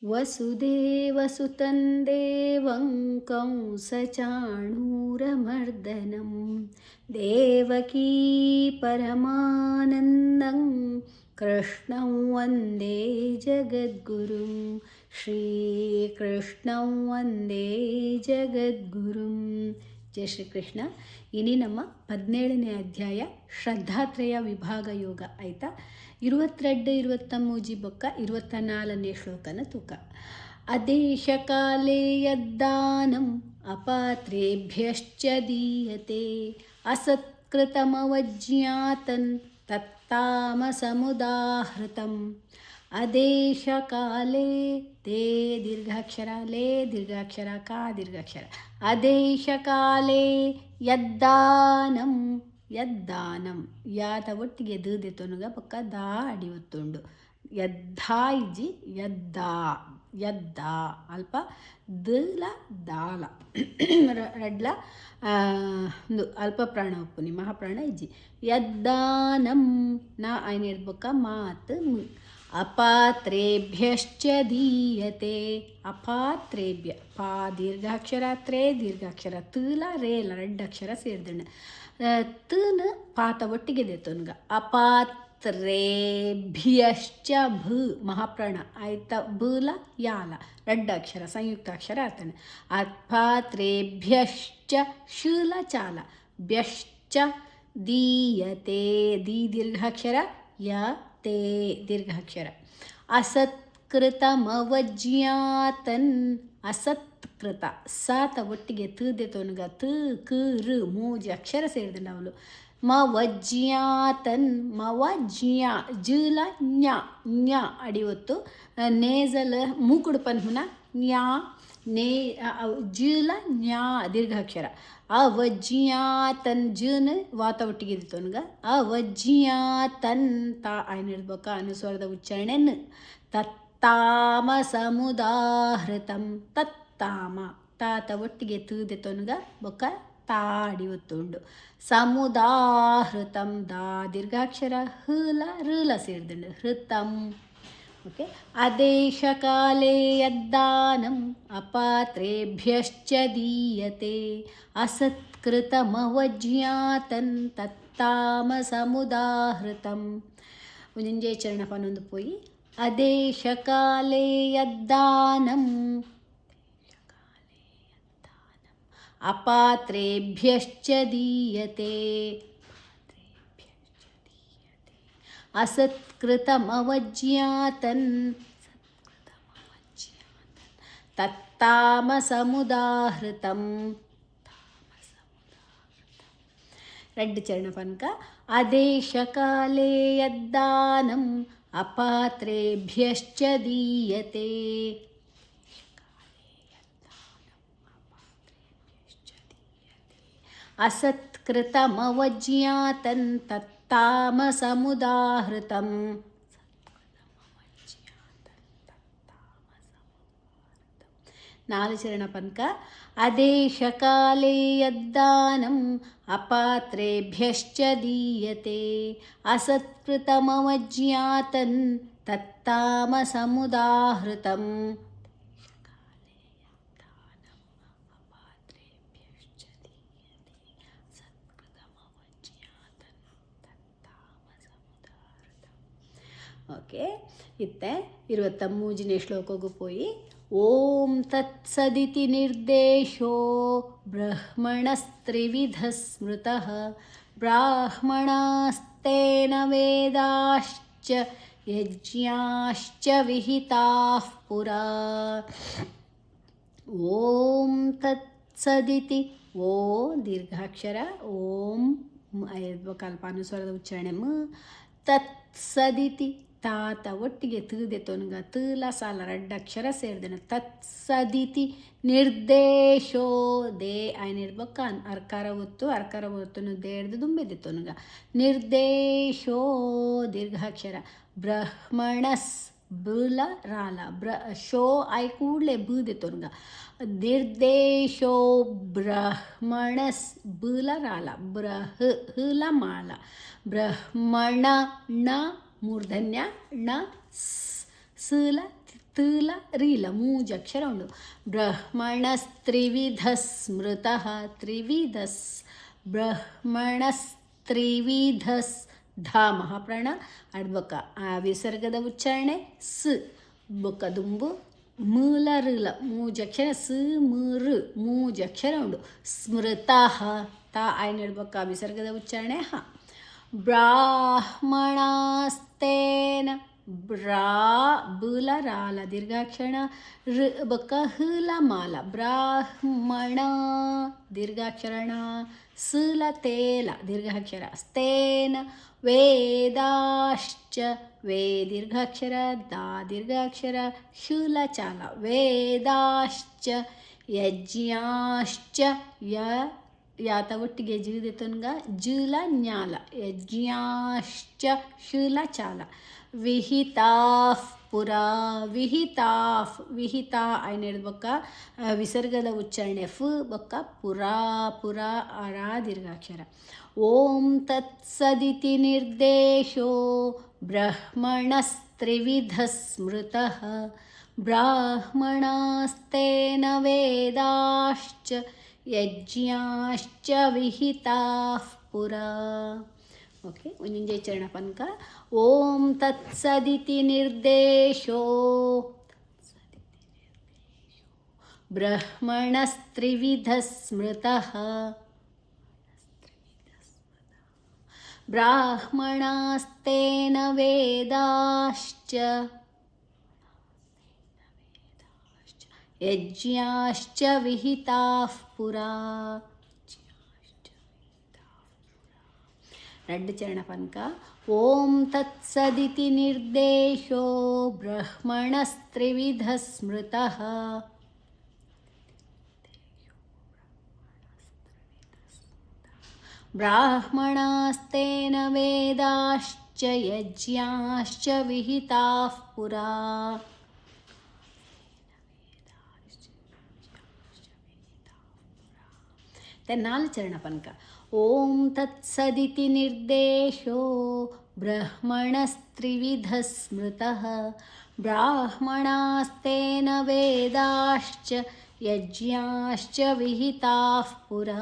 वसुदेवसुतं देवं कंसचाणूरमर्दनं देवकी परमानन्दं कृष्णं वन्दे जगद्गुरुं ಶ್ರೀಕೃಷ್ಣಂ ವಂದೇ ಜಗದ್ಗುರುಂ. ಜಯ ಶ್ರೀಕೃಷ್ಣ. ಇನಿ ನಮ್ಮ 17ನೇ ಅಧ್ಯಾಯ ಶ್ರದ್ಧಾತ್ರಯ ವಿಭಾಗ ಯೋಗ ಆಯಿತಾ. 22 23 ಬೊಕ್ಕ 24ನೇ ಶ್ಲೋಕನ ತೂಕ. ಅದೇಶ ಕಾಲೇ ಯದ್ದಾನಂ ಅಪಾತ್ರೇಭ್ಯಶ್ಚ ದೀಯತೆ ಅಸತ್ಕೃತಮವಜ್ಞಾತನ್ ತತ್ತಾಮಸಮುದಾಹೃತಂ. ಅದೇಶ ಕಾಲೇ ತೇ ದೀರ್ಘಾಕ್ಷರ ಲೇ ದೀರ್ಘಾಕ್ಷರ ಕಾ ದೀರ್ಘಾಕ್ಷರ. ಅದೇಶ ಕಾಲೇ ಯದ್ದಾನಂ ಯದ್ದಾನಂ ಯಾತ ಒಟ್ಟಿಗೆ ದೂದೆ ತೊನುಗ ಪಕ್ಕ ದಾ ಅಡಿ ಒತ್ತುಂಡು. ಯದ್ದಾ ಇಜ್ಜಿ ಯದ್ದಾ ಯದ್ದಾ ಅಲ್ಪ ದಲ ದಾಲ ರಡ್ಲ ಒಂದು ಅಲ್ಪ ಪ್ರಾಣ ಉಪ್ಪುನಿ ಮಹಾಪ್ರಾಣ ಇಜ್ಜಿ ಯದ್ದಾನಂ ನಾ ಐನ್ ಹೇಳ್ಬೇಕ ಮಾತು. ಅಪಾತ್ರೇಭ್ಯಶ್ಚ ದೀಯತೆ ಅಪಾತ್ರೇಭ್ಯ ಪಾ ದೀರ್ಘಾಕ್ಷರ ತ್ರೇ ದೀರ್ಘಾಕ್ಷರ ತೂಲ ರೇಲ ರಡ್ಡಕ್ಷರ ಸೇರಿದಣ್ಣ ತೂನ ಪಾತ ಒಟ್ಟಿಗೆ ದೇತೋನ್ಗ ಅಪಾತ್ರೇಭ್ಯಶ್ಚ ಭೂ ಮಹಾಪ್ರಾಣ ಆಯ್ತಾ ಬೂಲ ಯಾಲ ರಡ್ಡಕ್ಷರ ಸಂಯುಕ್ತಾಕ್ಷರ ಆತನ ಅಪಾತ್ರೇಭ್ಯಶ್ಚ ಶೂಲ ಚಾಲ ಭ್ಯಶ್ಚ ದೀಯತೆ ದಿ ದೀರ್ಘಾಕ್ಷರ ಯ ತೇ ದೀರ್ಘಾಕ್ಷರ. ಅಸತ್ಕೃತಮವಜ್ಞಾತನ್ ಅಸತ್ಕೃತ ಸಾತ ಒಟ್ಟಿಗೆ ತೂದೆ ತೊನಗ ತು ಕು ರು ಮೂಜಿ ಅಕ್ಷರ ಸೇರಿದ ಅವಳು ಮವಜ್ಞಾತನ್ ಮವಜ್ಞ ಜುಲ ಜ್ಞ ಜ್ಞ ಅಡಿ ಒತ್ತು ನೇಜಲ್ ಮೂಕುಡು ಪನ್ಹುನ ಜ್ಞಾ ನೇ ಜುಲ ಜ್ಞಾ ದೀರ್ಘಾಕ್ಷರ. ಅವಜ್ಞಾತನ್ ಜುನ್ ವಾತ ಒಟ್ಟಿಗೆ ಇದ್ದಿತ್ತವನ್ಗ ಅವಜ್ಞಾತನ್ ತಾ ಆಯ್ನ ಇರ್ಬೇಕ ಅನುಸ್ವರದ ಉಚ್ಚಾರಣೆನ್ ತತ್ತಾಮ ಸಮುದಾಹೃತಂ ತತ್ತಾಮ ತಾತ ಒಟ್ಟಿಗೆ ತೂದೆತ್ತವನ್ಗ ಬೊಕ್ಕ ತಾಡಿ ಒತ್ತುಂಡು ಸಮುದಾಹೃತಂ ದಾ ದೀರ್ಘಾಕ್ಷರ ಹೂಲ ಋಲ ಸೇರಿದಂಡು ಹೃತಂ. ಓಕೆ. ಅದೇಶ ಕಾಲೇ ಯದ್ದಾನಂ ಅಪಾತ್ರೇಭ್ಯಶ್ಚ ದೀಯತೆ ಅಸತ್ಕೃತಮವಜ್ಞಾತನ್ ತತ್ತಾಮಸಮುದಾಹೃತಂ. ಮುಂಜೆ ಚರಣ ಪನ್ನೊಂದು ಪೋಯಿ ಅದೇಶ ಕಾಲೇ ಯದ್ದಾನಂ ಅಪಾತ್ರೇಭ್ಯಶ್ಚ ದೀಯತೆ ಅಸತ್ಕೃತಮವಜ್ಞಾತನ್ ತತ್ತಾಮಸಮುದಾಹೃತಂ. ರೆಡ್ ಚರಣ ಪನ್ಕ ಅದೇಶ ಕಾಲೇ ಯದ್ದಾನಂ ಅಪಾತ್ರೇಭ್ಯಶ್ಚ ದೀಯತೆ ಅಸತ್ಕೃತಮವಜ್ಞಾತನ್ ತತ್ತಾಮಸಮುದಾಹೃತಂ. ನಾಲು ಚರಣ ಪನ್ಕ ಅದೇಶ ಕಾಲೇ ಯದ್ದಾನಂ ಅಪಾತ್ರೇಭ್ಯಶ್ಚ ದೀಯತೆ ಅಸತ್ಕೃತಮವಜ್ಞಾತನ್ ತತ್ತಾಮಸಮುದಾಹೃತಂ. ಓಕೆ. ಇತ್ತೆ 23ನೇ ಶ್ಲೋಕಗೂ ಪೋಯಿ ಓಂ ತತ್ಸದಿತಿ ನಿರ್ದೇಶೋ ಬ್ರಹ್ಮಣಸ್ತ್ರಿವಿಧ ಸ್ಮೃತಃ ಬ್ರಾಹ್ಮಣಾಸ್ತೇನ ವೇದಾಶ್ಚ ಯಜ್ಞಾಶ್ಚ ವಿಹಿತಾಃ ಪುರಾ. ಓಂ ತತ್ಸದಿತಿ ಓ ದೀರ್ಘಾಕ್ಷರ ಓಂ ಕಲ್ಪಾನುಸ್ವರದ ಉಚ್ಚಾರಣೆ ಮ ತತ್ಸದಿತಿ ತಾತ ಒಟ್ಟಿಗೆ ತೂದೆ ತೊನಗ ತೂಲ ಸಾಲ ರಡ್ಡಕ್ಷರ ಸೇರಿದನ ತತ್ಸದಿತಿ ನಿರ್ದೇಶೋ ದೇ ಆಯ್ನ ಇರ್ಬೇಕ ಅರ್ಕಾರ ಒತ್ತುನು ದೇಡ್ದು ದುಂಬಿದೆ ತೊನಗ ನಿರ್ದೇಶೋ ದೀರ್ಘಾಕ್ಷರ ಬ್ರಹ್ಮಣಸ್ ಬುಲ ರಾಲ ಶೋ ಆಯ್ ಕೂಡಲೇ ಬೂದೆ ತೊನಗ ನಿರ್ದೇಶೋ ಬ್ರಹ್ಮಣಸ್ ಬುಲ ರಾಲ ಹಲ ಮಾಳ ಬ್ರಹ್ಮಣ ಣ ಮೂರ್ಧನ್ಯ ಣ ಸಲ ತೂಲ ರೀಲ ಮೂಜಕ್ಷರ ಉಂಡು. ಬ್ರಹ್ಮಣಸ್ತ್ರಿವಿಧ ಸ್ಮೃತಃ ತ್ರಿವಿಧಸ್ ಬ್ರಹ್ಮಣಸ್ತ್ರಿವಿಧಸ್ ಧ ಮಹಾಪ್ರಾಣ ಅಡ್ಬೊಕ್ಕ ಆ ವಿಸರ್ಗದ ಉಚ್ಚಾರಣೆ ಸ್ ಬೊಕ್ಕ ದುಂಬು ಮೂಲ ಋಲ ಮೂಜಕ್ಷರ ಸ್ ಮುರು ಮೂಜಕ್ಷರ ಉಂಡು. ಸ್ಮೃತಃ ತ ಆಯ್ನ ಇಡ್ಬೊಕ್ಕ ವಿಸರ್ಗದ ಉಚ್ಚಾರಣೆ ಹ. ಬ್ರಾಹ್ಮಣಾಸ್ತೇನ ಬ್ರಾ ಬುಲ ರಾಲ ದೀರ್ಘಾಕ್ಷರ ಋ ಬೊಕ್ಕ ಹಲ ಮಾಲ ಬ್ರಾಹ್ಮಣ ದೀರ್ಘಾಕ್ಷರಣ ಸುಲ ತೇಲ ದೀರ್ಘಾಕ್ಷರ ಸ್ತೆನ ವೇದಾಶ್ಚ ವೇ ದೀರ್ಘಾಕ್ಷರ ದಾ ದೀರ್ಘಾಕ್ಷರ ಶುಲ ಚಾಲ ವೇದಾಶ್ಚ ಯಜ್ಞಾಶ್ಚ ಯಾತ ಒಟ್ಟಿಗೆ ಜಿಗಿದೆತುನ್ಗ ಜುಲ ಜ್ಞಾಲ ಯಜ್ಞಾಶ್ಚ ಶುಲ ಚಾಲ ವಿಹಿತಾಫ್ ಪುರ ವಿಹಿತಾಫ್ ವಿಹಿತ ಐನ ಬೊಕ್ಕ ವಿಸರ್ಗದ ಉಚ್ಚಾರಣೆ ಫ್ ಬೊಕ್ಕ ಪುರಾ ಪುರ ರಾ ದೀರ್ಘಾಕ್ಷರ. ಓಂ ತತ್ಸದಿತಿ ನಿರ್ದೇಶೋ ಬ್ರಹ್ಮಣಸ್ತ್ರಿವಿಧ ಸ್ಮೃತಃ ಬ್ರಾಹ್ಮಣಾಸ್ತೇನ ವೇದಾಶ್ಚ ಯಜ್ಞಾಶ್ಚ ವಿಹಿತಾಃ ಪುರಾ. ಓಕೆ ಒಂಜಿಂಜೆ ಚರಣ ಪನ್ಕ. ಓಂ ತತ್ಸದಿತಿ ನಿರ್ದೇಶೋ ಬ್ರಹ್ಮಣಸ್ತ್ರಿವಿಧ ಸ್ಮೃತಃ ಬ್ರಾಹ್ಮಣಾಸ್ತೇನ ವೇದಾಶ್ಚ ಯಜ್ಞಾಶ್ಚ ವಿಹಿತಾಃ ಪುರಾ. ರಡ್ಡು ಚರಣ ಪನ್ಕ. ಓಂ ತತ್ಸದಿತಿ ನಿರ್ದೇಶೋ ಬ್ರಹ್ಮಣಸ್ತ್ರಿವಿಧ ಸ್ಮೃತಃ ಬ್ರಾಹ್ಮಣಾಸ್ತೇನ ವೇದಾಶ್ಚ ಯಜ್ಞಾಶ್ಚ ವಿಹಿತಾಃ ಪುರಾ. ನಾಲ್ ಚರಣ ಪನ್ಕ. ಓಂ ತತ್ಸದಿತಿ ನಿರ್ದೇಶೋ ಬ್ರಹ್ಮಣಸ್ತ್ರಿವಿಧ ಸ್ಮೃತಃ ಬ್ರಾಹ್ಮಣಾಸ್ತೇನ ವೇದಾಶ್ಚ ಯಜ್ಞಾಶ್ಚ ವಿಹಿತಾಃ ಪುರಾ.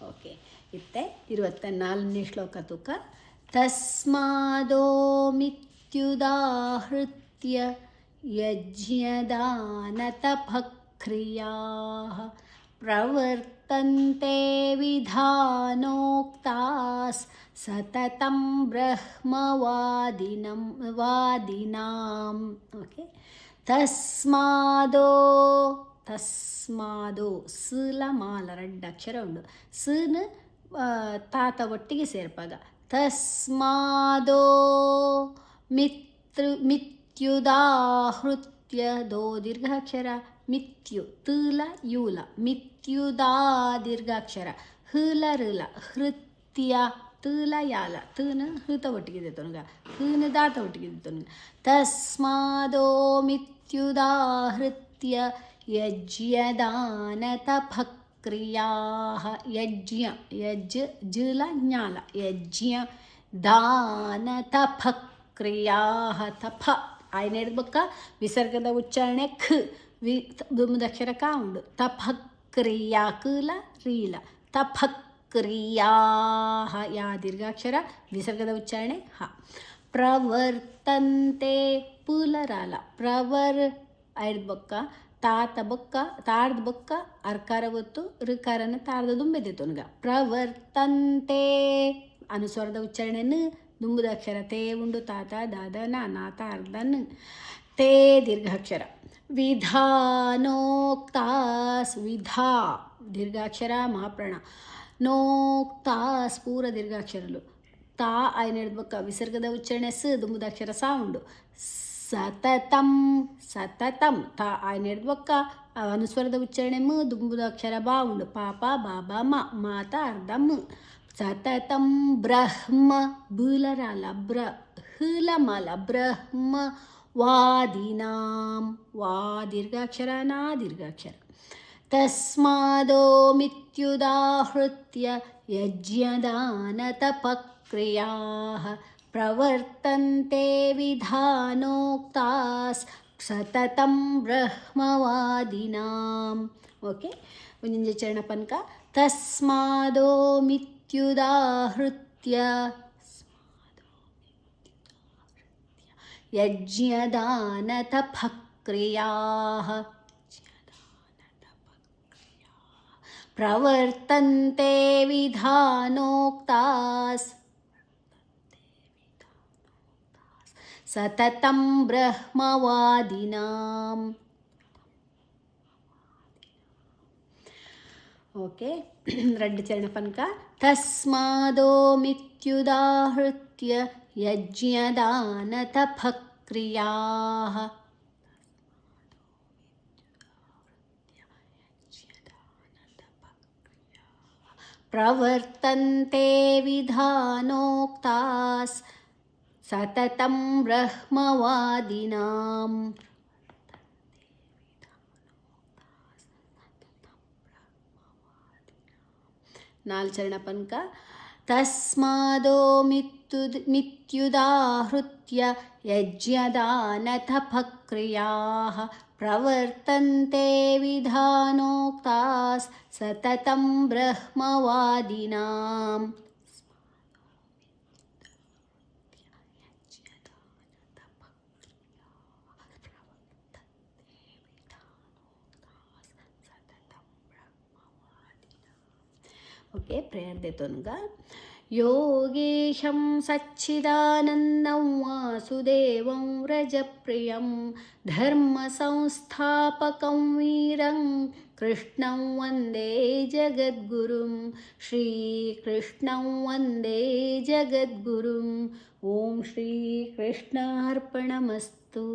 ಓಕೆ ಇತ್ತೆ 24ನೇ ಶ್ಲೋಕ ತುಕ. ತಸ್ಮಾದೋ ಮಿತ್ಯುದಾಹೃತ್ಯ ಯಜ್ಞದಾನತಪಕ್ರಿಯಾಃ ಪ್ರವರ್ತಂತೆ ವಿಧಾನೋಕ್ತಾಸ್ ಸತತಂ ಬ್ರಹ್ಮವಾದಿನಾಂ. ಓಕೆ ತಸ್ಮಾದೋ ತಸ್ಮಾದೋ ಸುಲ ಮಾಲ ರಡ್ಡ ಅಕ್ಷರ ಉಂಡು. ಸನ ತಾತ ಒಟ್ಟಿಗೆ ಸೇರ್ಪಾಗ ತಸ್ಮಾದೋ ಮಿತ್ಯುದಾಹೃತ್ಯ ದೋ ದೀರ್ಘಾಕ್ಷರ ಮಿತ್ಯು ತುಲ ಯೂಲ ಮಿತ್ಯುದಾ ದೀರ್ಘಾಕ್ಷರ ಹಲ ಋಲ ಹೃತ್ಯ ತುಲ ಯಾಲ ತನ ಹೃತ ಒಟ್ಟಿಗೆ ತೊನಗ ಹನ ದಾತ ಒಟ್ಟಿಗೆ ತೊನಗ. ತಸ್ಮಾದೋ ಮಿತ್ಯುದಾಹೃತ್ಯ ಯಜ್ಞದಾನತಪಕ್ರಿಯಾಃ ಯಜ್ಞ ಯಜ್ ಜುಲ ಜ್ಞಾಲ ಯಜ್ಞ ದಾನತಪಕ್ರಿಯಾಃ ತಪ ಆಯ್ನ ಇಡ್ಬೇಕ ವಿಸರ್ಗದ ಉಚ್ಚಾರಣೆ ಖ ದುಮ್ಮದಕ್ಷರ ಕ ಉಂಡು. ತಪಕ್ರಿಯಾ ಕುಲ ರೀಲ ತಪಕ್ರಿಯಾಃ ಯಾ ದೀರ್ಘಾಕ್ಷರ ವಿಸರ್ಗದ ಉಚ್ಚಾರಣೆ ಹ. ಪ್ರವರ್ತಂತೆ ಪುಲರಾಲ ಪ್ರವರ್ ಐಡ್ ಬೊಕ್ಕ ತಾತ ಬೊಕ್ಕ ತಾರ್ದ ಬೊಕ್ಕ ಅರ್ಕಾರ ಒತ್ತು ಋಕಾರನ ತಾರ್ದ ದುಂಬೆದೆ ತೊನಗ. ಪ್ರವರ್ತಂತೆ ಅನುಸ್ವರದ ಉಚ್ಚಾರಣೆನು ದುಂಬುದ ಅಕ್ಷರ ತೇ ಉಂಡು ತಾತ ದಾದ ನಾತ ಅರ್ಧನ್ ತೇ ದೀರ್ಘಾಕ್ಷರ. ವಿಧಾನೋಕ್ತಾಸ್ ವಿಧಾ ದೀರ್ಘಾಕ್ಷರ ಮಹಾಪ್ರಾಣ ನೋಕ್ತಾಸ್ ಪೂರ ದೀರ್ಘಾಕ್ಷರಲು ತಾ ಆಯ್ನ ಹಿಡ್ಬೇಕ ವಿಸರ್ಗದ ಉಚ್ಚಾರಣೆ ಸ ದುಂಬುದಾಕ್ಷರ ಸಾ ಉಂಡು. ಸತತಂ ಸತತಂ ತಾ ಆಯ್ನ ಹಿಡ್ಬೇಕ ಅನುಸ್ವರದ ಉಚ್ಚಾರಣೆ ಮ ದುಂಬುದಾಕ್ಷರ ಬಾ ಉಂಡು. ಪಾಪ ಬಾಬಾ ಮಾತ ಅರ್ಧ ಮ. ಸತತಂ ಬ್ರಹ್ಮ ಬುಲರಾಲ ಬ್ರ ಹಲ ಮಾಲ ಬ್ರಹ್ಮ ವಾದಿನಾಂ ವಾ ದೀರ್ಘಾಕ್ಷರ ನಾ ದೀರ್ಘಾಕ್ಷರ. तस्मादोमित्युदाहृत्य यज्ञदानतपक्रियाः प्रवर्तन्ते विधानोक्तास् सततं ब्रह्मवादिनाम्. ಓಕೆ, ಮುಂಜಿನ ಚರಣ ಪನ್ಕ ತಸ್ಮಾದೋಮಿತ್ಯುದಾಹೃತ್ಯ ಯಜ್ಞದಾನತಪಕ್ರಿಯಾः ಪ್ರವರ್ತಂತೆ ವಿಧಾನೋಕ್ತಾಸ್ ಸತತಂ ಬ್ರಹ್ಮವಾದಿನಾಂ. ಓಕೆ, ಎರಡು ಚರಣ ಪನ್ಕ ತಸ್ಮಾದೋಮಿತ್ಯುದಾಹೃತ್ಯ ಯಜ್ಞದಾನತಪಕ್ರಿಯಾः ಪ್ರವರ್ತಂತೆ ವಿಧಾನೋಕ್ತಾಸ್ ಸತತಂ ಬ್ರಹ್ಮವಾದಿನಾಂ. ನಾಲ್ ಚರಣ ಪನ್ಕ ತಸ್ಮಾದೋಮಿತ್ಯುದಾಹೃತ್ಯ ಯಜ್ಞದಾನತಪಕ್ರಿಯಾः ಪ್ರವರ್ತಂತೆ ವಿಧಾನೋಕ್ತಾಸ್ ಸತತಂ ಬ್ರಹ್ಮವಾದಿನಾಂ. ओके, प्रेयर देतो उनका. योगेशं सच्चिदानन्दं वासुदेवं व्रजप्रियं धर्मसंस्थापकं वीरं कृष्णं वन्दे जगद्गुरुं. श्रीकृष्णं वन्दे जगद्गुरुं. ॐ श्रीकृष्णार्पणमस्तु.